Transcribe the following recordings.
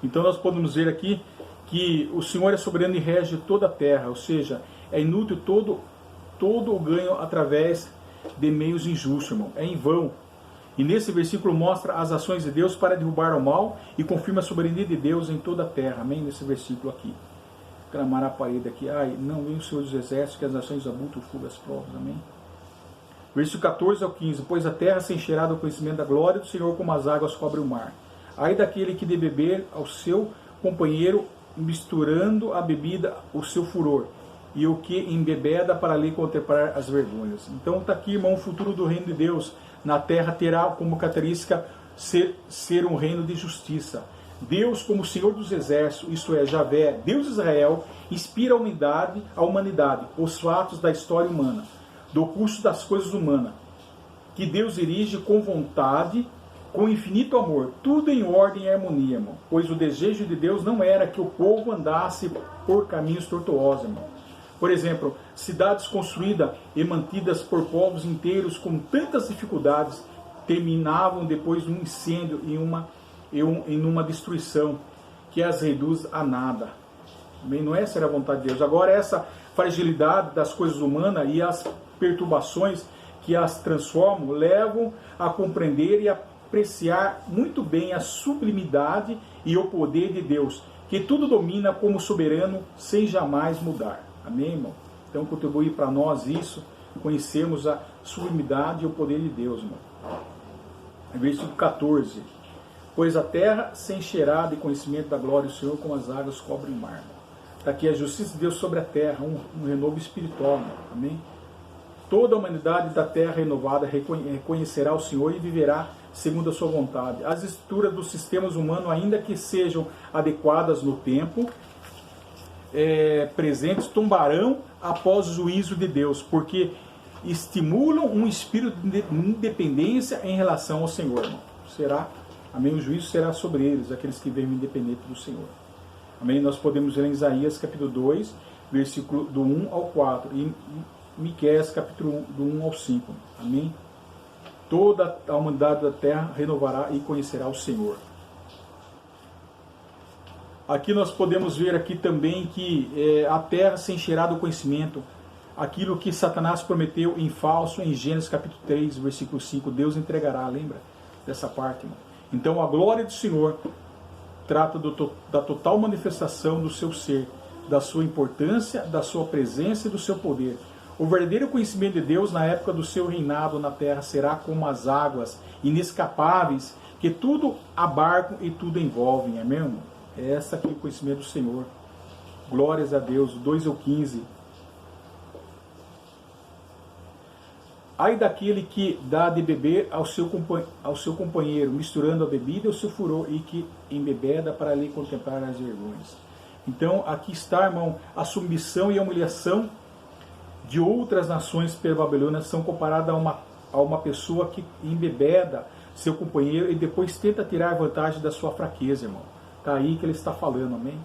Então nós podemos ver aqui que o Senhor é soberano e rege toda a terra, ou seja, é inútil todo o ganho através de meios injustos, irmão. É em vão. E nesse versículo mostra as ações de Deus para derrubar o mal e confirma a soberania de Deus em toda a terra. Amém? Nesse versículo aqui. Clamar a parede aqui. Ai, não vem o Senhor dos Exércitos, que as nações abutam, fuga as provas. Amém? Versículo 14 ao 15. Pois a terra se encherá do conhecimento da glória do Senhor, como as águas cobrem o mar. Ai daquele que de beber ao seu companheiro, misturando a bebida, o seu furor, e o que embebeda para lhe contemplar as vergonhas. Então está aqui, irmão, o futuro do reino de Deus na terra terá como característica ser um reino de justiça. Deus, como Senhor dos Exércitos, isto é, Javé, Deus de Israel, inspira a humanidade, os fatos da história humana, do curso das coisas humanas, que Deus dirige com vontade, com infinito amor, tudo em ordem e harmonia, irmão. Pois o desejo de Deus não era que o povo andasse por caminhos tortuosos, irmão. Por exemplo, cidades construídas e mantidas por povos inteiros com tantas dificuldades terminavam depois de um incêndio em uma destruição que as reduz a nada. Não essa era a vontade de Deus. Agora essa fragilidade das coisas humanas e as perturbações que as transformam levam a compreender e apreciar muito bem a sublimidade e o poder de Deus, que tudo domina como soberano sem jamais mudar. Amém, irmão? Então contribui para nós isso, conhecermos a sublimidade e o poder de Deus, irmão. Versículo 14. Pois a terra se encherá de conhecimento da glória do Senhor, como as águas cobrem o mar. Está aqui a justiça de Deus sobre a terra, um renovo espiritual, irmão. Amém? Toda a humanidade da terra renovada reconhecerá o Senhor e viverá segundo a sua vontade. As estruturas dos sistemas humanos, ainda que sejam adequadas no tempo presentes, tombarão após o juízo de Deus, porque estimulam um espírito de independência em relação ao Senhor, irmão. Amém? O juízo será sobre eles, aqueles que vivem independente do Senhor. Amém? Nós podemos ler em Isaías capítulo 2, versículo do 1 ao 4, e Miqueias capítulo 1, do 1 ao 5. Amém? Toda a humanidade da terra renovará e conhecerá o Senhor. Aqui nós podemos ver aqui também que a terra se encherá do conhecimento, aquilo que Satanás prometeu em falso, em Gênesis capítulo 3, versículo 5, Deus entregará, lembra dessa parte, irmão? Então a glória do Senhor trata da total manifestação do seu ser, da sua importância, da sua presença e do seu poder. O verdadeiro conhecimento de Deus na época do seu reinado na terra será como as águas inescapáveis que tudo abarcam e tudo envolvem, amém, irmão? É essa aqui o conhecimento do Senhor. Glórias a Deus. 2 ao 15. Ai daquele que dá de beber ao seu companheiro, misturando a bebida e o seu furor, e que embebeda para lhe contemplar as vergonhas. Então aqui está, irmão, a submissão e a humilhação de outras nações pela Babilônia são comparadas a uma pessoa que embebeda seu companheiro e depois tenta tirar vantagem da sua fraqueza, irmão. Está aí que ele está falando, amém?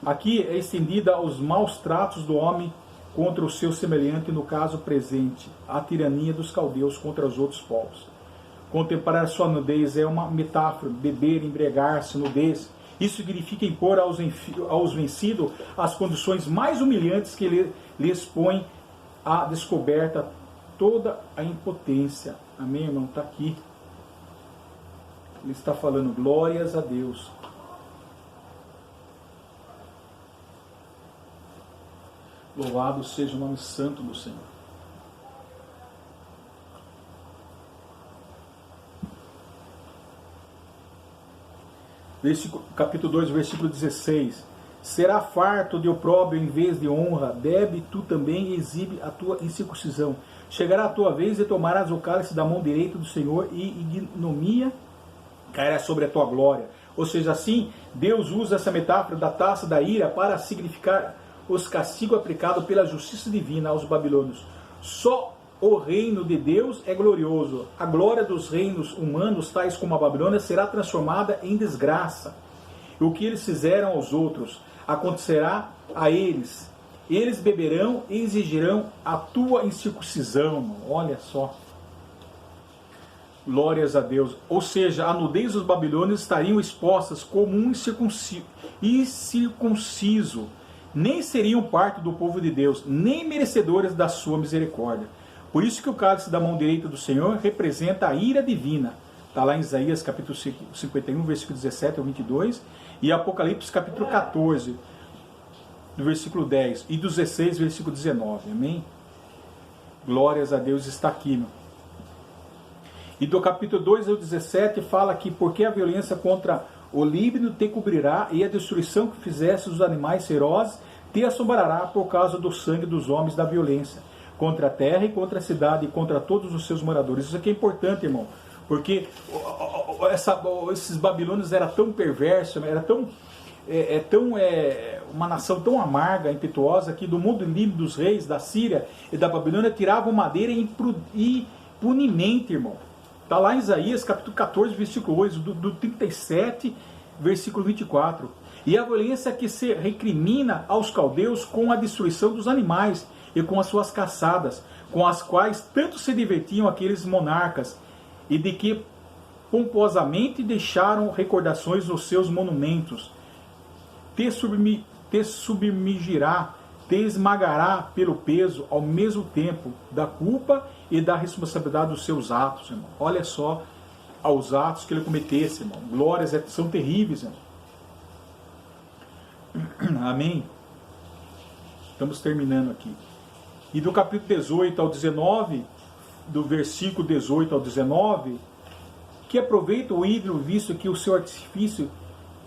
Aqui é estendida aos maus tratos do homem contra o seu semelhante, no caso presente, a tirania dos caldeus contra os outros povos. Contemplar a sua nudez é uma metáfora, beber, embriagar-se, nudez. Isso significa impor aos vencidos as condições mais humilhantes que lhes põem à descoberta toda a impotência. Amém, irmão? Está aqui. Ele está falando glórias a Deus. Louvado seja o nome santo do Senhor. Capítulo 2, versículo 16. Será farto de opróbrio em vez de honra, bebe tu também e exibe a tua incircuncisão. Chegará a tua vez e tomarás o cálice da mão direita do Senhor, e ignomia cairá sobre a tua glória. Ou seja, assim, Deus usa essa metáfora da taça da ira para significar os castigos aplicados pela justiça divina aos babilônios. Só o reino de Deus é glorioso. A glória dos reinos humanos, tais como a Babilônia, será transformada em desgraça. E o que eles fizeram aos outros acontecerá a eles. Eles beberão e exigirão a tua incircuncisão. Olha só. Glórias a Deus. Ou seja, a nudez dos babilônios estariam expostas como um incircunciso. Nem seriam parte do povo de Deus, nem merecedores da sua misericórdia. Por isso que o cálice da mão direita do Senhor representa a ira divina. Está lá em Isaías capítulo 51, versículo 17 ao 22, e Apocalipse capítulo 14, do versículo 10, e do 16, versículo 19. Amém? Glórias a Deus, está aqui, meu. E do capítulo 2 ao 17 fala que porque a violência contra o Líbano te cobrirá e a destruição que fizesse os animais ferozes te assombrará por causa do sangue dos homens da violência, contra a terra e contra a cidade e contra todos os seus moradores. Isso aqui é importante, irmão, porque esses babilônios eram tão perversos, era uma nação tão amarga, impetuosa, que do mundo livre dos reis da Síria e da Babilônia tiravam madeira impunemente, irmão. Está lá em Isaías, capítulo 14, versículo 8, do 37, versículo 24. E a violência que se recrimina aos caldeus com a destruição dos animais e com as suas caçadas, com as quais tanto se divertiam aqueles monarcas, e de que pomposamente deixaram recordações nos seus monumentos. Te submergirá, te esmagará pelo peso, ao mesmo tempo, da culpa e da responsabilidade dos seus atos, irmão. Olha só aos atos que ele cometesse, irmão. Glórias são terríveis, irmão. Amém? Estamos terminando aqui. E do capítulo 18 ao 19, do versículo 18 ao 19, que aproveita o ídolo, visto que o seu artifício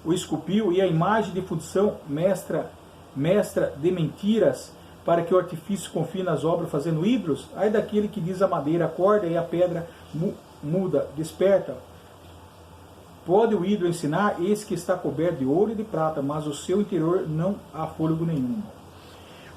o esculpiu, e a imagem de fundição mestra de mentiras, para que o artifício confie nas obras fazendo ídolos. Ai daquele que diz a madeira acorda e a pedra muda, desperta. Pode o ídolo ensinar, eis que está coberto de ouro e de prata, mas o seu interior não há fôlego nenhum.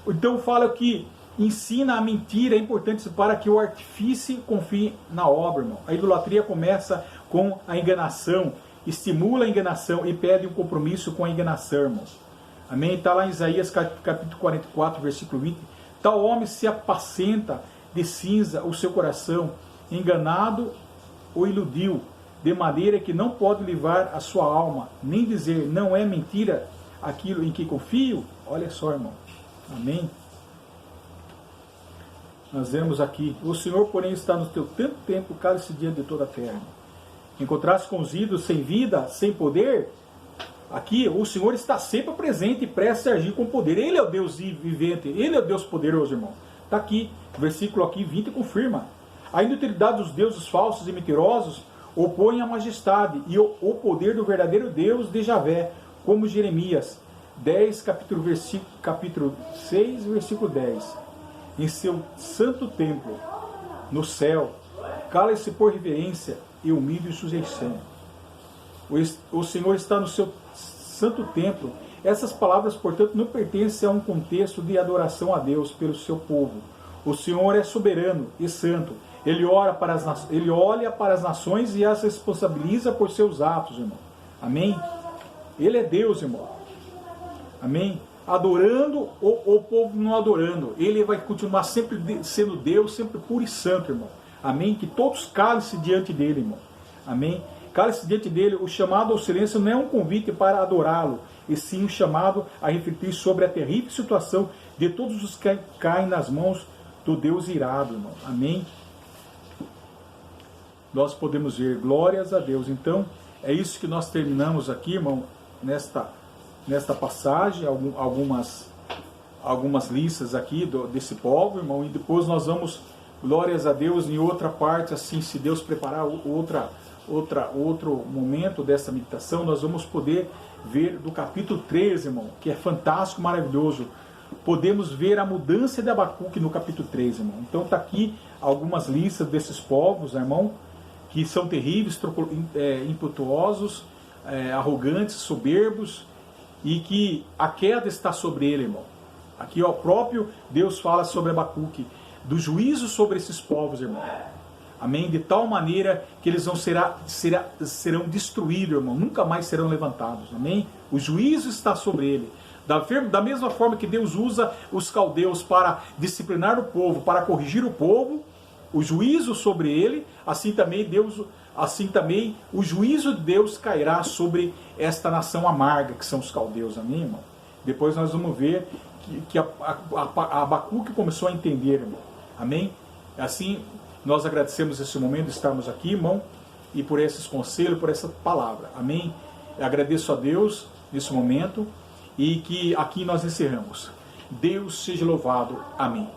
Então fala que ensina a mentira, é importante para que o artífice confie na obra, irmão. A idolatria começa com a enganação, estimula a enganação e pede um compromisso com a enganação, irmãos. Amém? Está lá em Isaías capítulo 44, versículo 20. Tal homem se apacenta de cinza o seu coração, enganado o iludiu, de maneira que não pode livrar a sua alma, nem dizer, não é mentira aquilo em que confio. Olha só, irmão. Amém? Nós vemos aqui, o Senhor, porém, está no teu tanto tempo, cálice diante de toda a terra. Encontraste com os ídolos sem vida, sem poder. Aqui o Senhor está sempre presente e prestes a agir com poder. Ele é o Deus vivente, Ele é o Deus poderoso, irmão. Está aqui, versículo aqui 20 confirma. A inutilidade dos deuses falsos e mentirosos opõe a majestade e o poder do verdadeiro Deus de Javé, como Jeremias 10, capítulo 6, versículo 10. Em seu santo templo, no céu, cala-se por reverência e humilde e sujeição. O Senhor está no seu santo templo. Essas palavras, portanto, não pertencem a um contexto de adoração a Deus pelo seu povo. O Senhor é soberano e santo. Ele olha para as nações e as responsabiliza por seus atos, irmão. Amém? Ele é Deus, irmão. Amém? Adorando ou o povo não adorando. Ele vai continuar sempre sendo Deus, sempre puro e santo, irmão. Amém? Que todos calem-se diante dele, irmão. Amém? Cale-se diante dele. O chamado ao silêncio não é um convite para adorá-lo, e sim um chamado a refletir sobre a terrível situação de todos os que caem nas mãos do Deus irado, irmão. Amém? Nós podemos ver, glórias a Deus. Então, é isso que nós terminamos aqui, irmão, nesta passagem, algumas listas aqui desse povo, irmão, e depois nós vamos, glórias a Deus, em outra parte, assim, se Deus preparar outro momento dessa meditação, nós vamos poder ver do capítulo 13, irmão, que é fantástico, maravilhoso. Podemos ver a mudança de Abacuque no capítulo 13, irmão. Então está aqui algumas listas desses povos, irmão, que são terríveis, impetuosos, arrogantes, soberbos, e que a queda está sobre ele, irmão. Aqui o próprio Deus fala sobre Abacuque, do juízo sobre esses povos, irmão. Amém? De tal maneira que eles serão destruídos, irmão. Nunca mais serão levantados. Amém? O juízo está sobre ele. Da mesma forma que Deus usa os caldeus para disciplinar o povo, para corrigir o povo, o juízo sobre ele, assim também o juízo de Deus cairá sobre esta nação amarga, que são os caldeus, amém, irmão? Depois nós vamos ver que Abacuque começou a entender, irmão, amém? Assim, nós agradecemos esse momento de estarmos aqui, irmão, e por esses conselhos, por essa palavra, amém? Eu agradeço a Deus nesse momento, e que aqui nós encerramos. Deus seja louvado, amém.